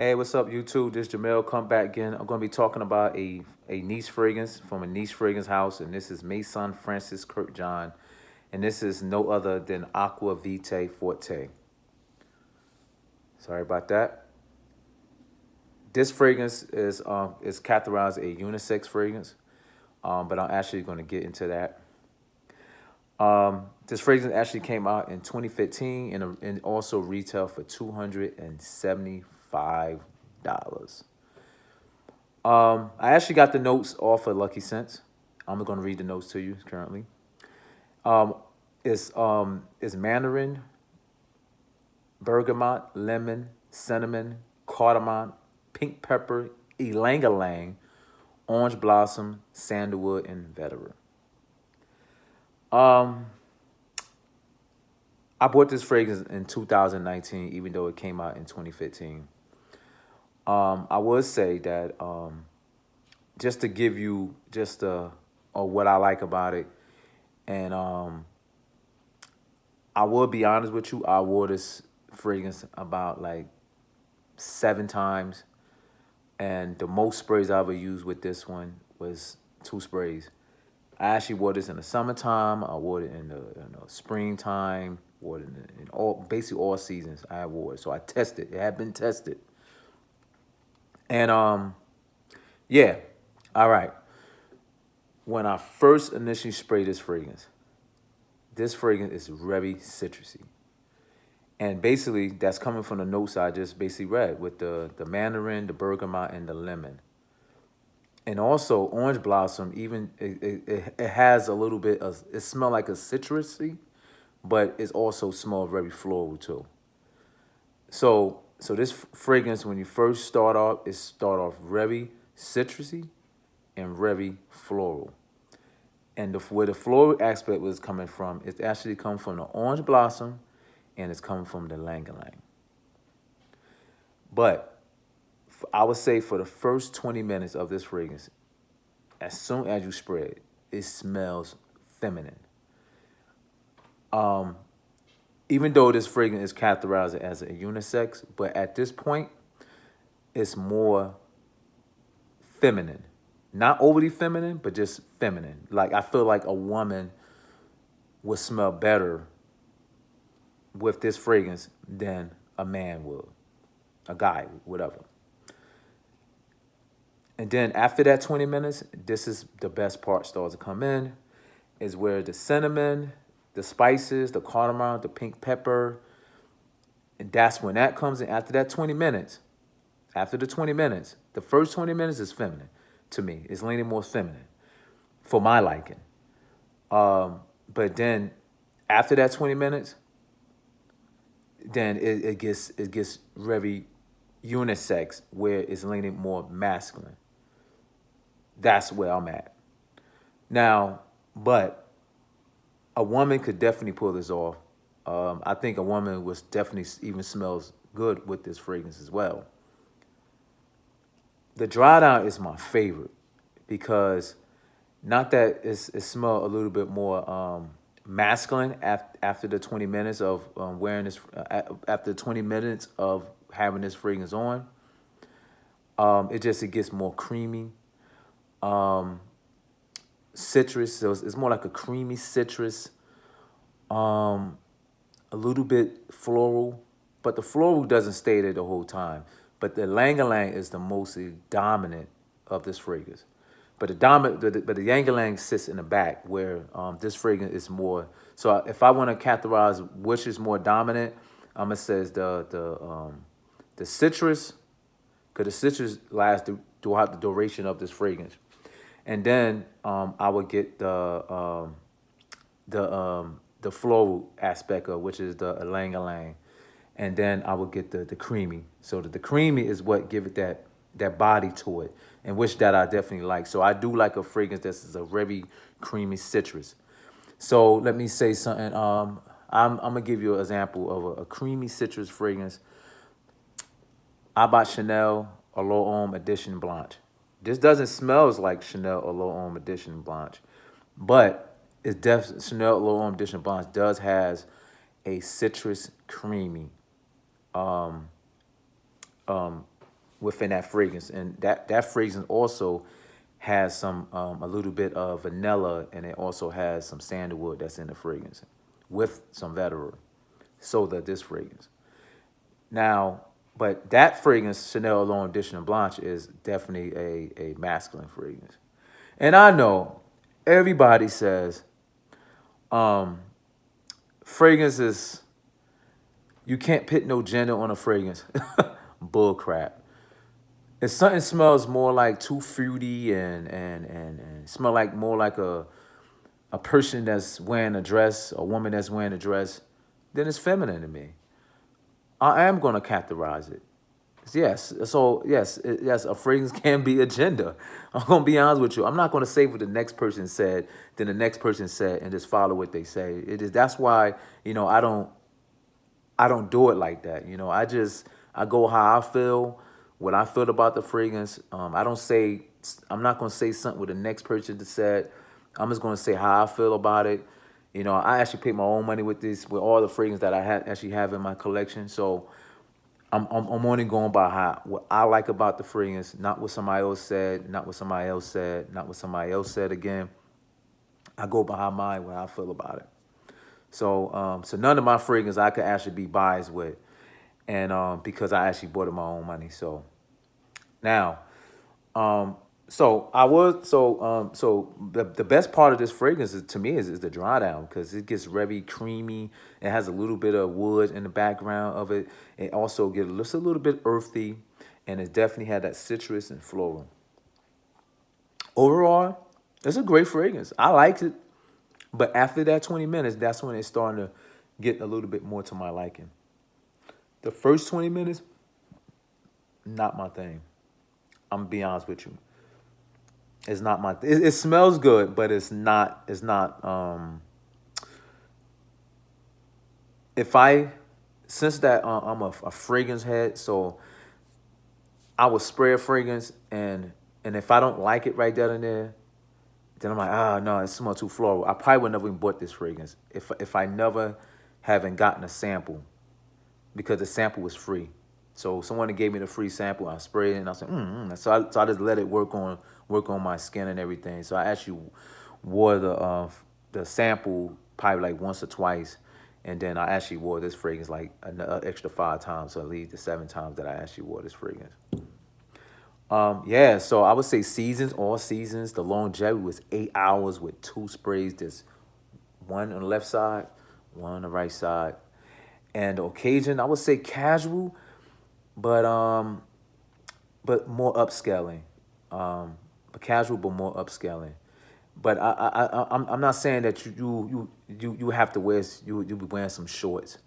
Hey, what's up, YouTube? This Jamel come back again. I'm going to be talking about a niche fragrance from a niche fragrance house, and this is Maison Francis Kurkdjian, and this is no other than Aqua Vitae Forte. Sorry about that. This fragrance is categorized a unisex fragrance, but I'm actually going to get into that. This fragrance actually came out in 2015 and also retail for $275. I actually got the notes off of Lucky Sense. I'm going to read the notes to you currently. Um, it's mandarin, bergamot, lemon, cinnamon, cardamom, pink pepper, ylang ylang, orange blossom, sandalwood, and vetiver. Um, I bought this fragrance in 2019, even though it came out in 2015. I would say that just to give you just what I like about it, and I will be honest with you, I wore this fragrance about like 7 times, and the most sprays I ever used with this one was 2 sprays. I actually wore this in the summertime. I wore it in the springtime. Wore it in all basically all seasons. I wore it, so I tested. It had been tested, and yeah, all right. When I first initially sprayed this fragrance is very citrusy. And basically, that's coming from the notes I just basically read with the mandarin, the bergamot, and the lemon. And also, orange blossom, even it has a little bit of, it smells like a citrusy, but it's also smell very floral too. So this fragrance, when you first start off, it start off very citrusy and very floral. And where the floral aspect was coming from, it actually comes from the orange blossom, and it's coming from the ylang ylang. But I would say for the first 20 minutes of this fragrance, as soon as you spray it, it smells feminine. Um, Even though this fragrance is categorized as a unisex, but at this point, it's more feminine. Not overly feminine, but just feminine. Like I feel like a woman would smell better with this fragrance than a man would, a guy, whatever. And then after that 20 minutes, this is the best part starts to come in, is where the cinnamon, the spices, the cardamom, the pink pepper, and that's when that comes in after that 20 minutes. After the 20 minutes, the first 20 minutes is feminine to me. It's leaning more feminine for my liking. But then after that 20 minutes, then it gets very unisex where it's leaning more masculine. That's where I'm at. Now, but a woman could definitely pull this off. I think a woman was definitely even smells good with this fragrance as well. The dry down is my favorite because not that it smell a little bit more masculine after the 20 minutes of wearing this, after 20 minutes of having this fragrance on. It gets more creamy, um, citrus. So it's more like a creamy citrus, um, a little bit floral, but the floral doesn't stay there the whole time. But the Lang Lang is the most dominant of this fragrance. But the Yang Lang sits in the back where this fragrance is more. So if I want to categorize which is more dominant, I'm gonna say it's the citrus, because the citrus lasts throughout the duration of this fragrance, and then I would get the floral aspect of which is the ylang ylang, and then I would get the creamy. So the creamy is what give it that body to it, and which that I definitely like. So I do like a fragrance that is a very creamy citrus. So let me say something. I'm gonna give you an example of a creamy citrus fragrance. I bought Chanel Allure Homme Edition Blanche. This doesn't smell like Chanel Allure Homme Edition Blanche, but it's definitely Chanel Allure Homme Edition Blanche does has a citrus creamy um, within that fragrance, and that fragrance also has some a little bit of vanilla, and it also has some sandalwood that's in the fragrance, with some vetiver. So that this fragrance. Now, but that fragrance, Chanel L'Homme Edition Blanche, is definitely a masculine fragrance. And I know everybody says fragrance is, you can't put no gender on a fragrance. Bull crap. If something smells more like too fruity and smell like more like a person that's wearing a dress, a woman that's wearing a dress, then it's feminine to me. I am going to categorize it. Yes. So yes, yes, a fragrance can be a gender. I'm gonna be honest with you. I'm not gonna say what the next person said, then the next person said, and just follow what they say. It is that's why I don't do it like that. I go how I feel, what I feel about the fragrance. I'm not gonna say something what the next person just said. I'm just gonna say how I feel about it. I actually paid my own money with with all the fragrances that I actually have in my collection. So I'm only going by what I like about the fragrance, not what somebody else said, not what somebody else said, not what somebody else said again. I go by what I feel about it. So none of my fragrances I could actually be biased with, and because I actually bought it my own money. So now, um, the best part of this fragrance to me is the dry down, because it gets very creamy. It has a little bit of wood in the background of it. It also gets just a little bit earthy, and it definitely had that citrus and floral. Overall, it's a great fragrance. I liked it, but after that 20 minutes, that's when it's starting to get a little bit more to my liking. The first 20 minutes, not my thing. I'm gonna be honest with you. It's not my. It smells good, but it's not. It's not. If I, since that I'm a fragrance head, so I would spray a fragrance, and if I don't like it right there and there, then I'm like, no, it smells too floral. I probably would never even bought this fragrance if I never haven't gotten a sample, because the sample was free. So someone gave me the free sample. I sprayed it, and I said, So I just let it work on my skin and everything. So I actually wore the sample probably like once or twice, and then I actually wore this fragrance like an extra 5 times, so at least the 7 times that I actually wore this fragrance. Yeah, so I would say seasons, all seasons. The longevity was 8 hours with 2 sprays. There's one on the left side, one on the right side. And the occasion, I would say casual, but more upscaling. But casual, but more upscaling. But I'm not saying that you have to wear, you be wearing some shorts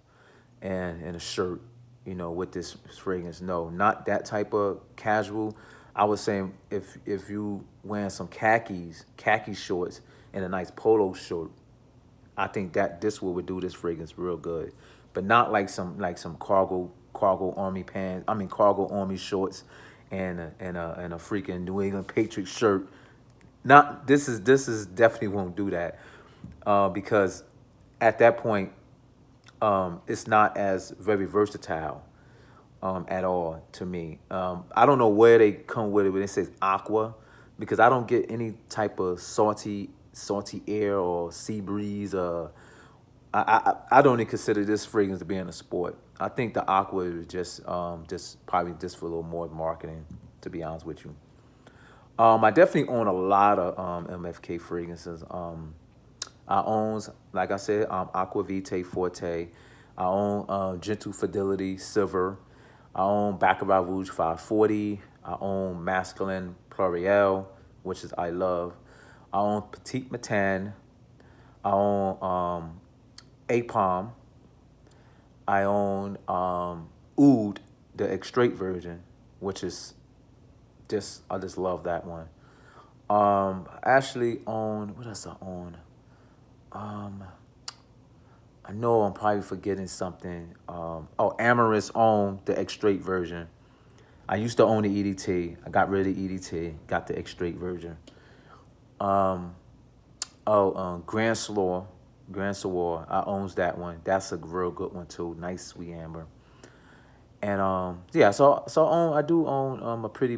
and a shirt, with this fragrance. No, not that type of casual. I was saying if you wearing some khaki shorts and a nice polo shirt, I think that this would do this fragrance real good, but not like some cargo army pants. I mean cargo army shorts, and a freaking New England Patriot shirt. Not this is definitely won't do that, because at that point, it's not as very versatile, at all to me. I don't know where they come with it when it says Aqua, because I don't get any type of salty air or sea breeze. I don't even consider this fragrance to be in a sport. I think the Aqua is just probably just for a little more marketing, to be honest with you. I definitely own a lot of MFK fragrances. I own, like I said, Aqua Vitae Forte. I own Gentle Fidelity Silver. I own Baccarat Rouge 540. I own Masculine Pluriel, which is I love. I own Petite Matin. I own Apom. I own Oud, the extrait version, which is I just love that one. I actually own, what else I own? Um, I know I'm probably forgetting something. Amaris owned the extrait version. I used to own the EDT. I got rid of the EDT, got the extrait version. Um, Grand Slaw, I owns that one. That's a real good one too. Nice sweet amber. And yeah, so I do own a pretty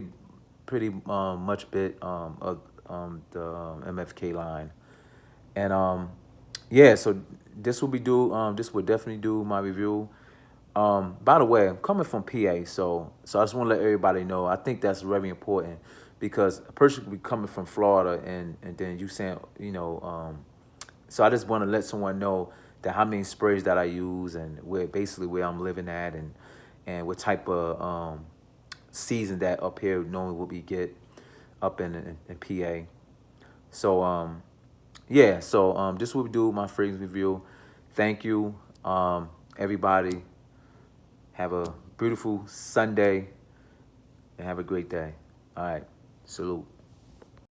much bit of the MFK line. And yeah, so this will definitely do my review. By the way, I'm coming from PA, so I just want to let everybody know. I think that's very important because a person could be coming from Florida and then you saying, so I just want to let someone know that how many sprays that I use and where I'm living at and what type of season that up here normally what we get up in PA. So yeah, so this will do my fragrance review. Thank you, everybody. Have a beautiful Sunday and have a great day. All right, salute.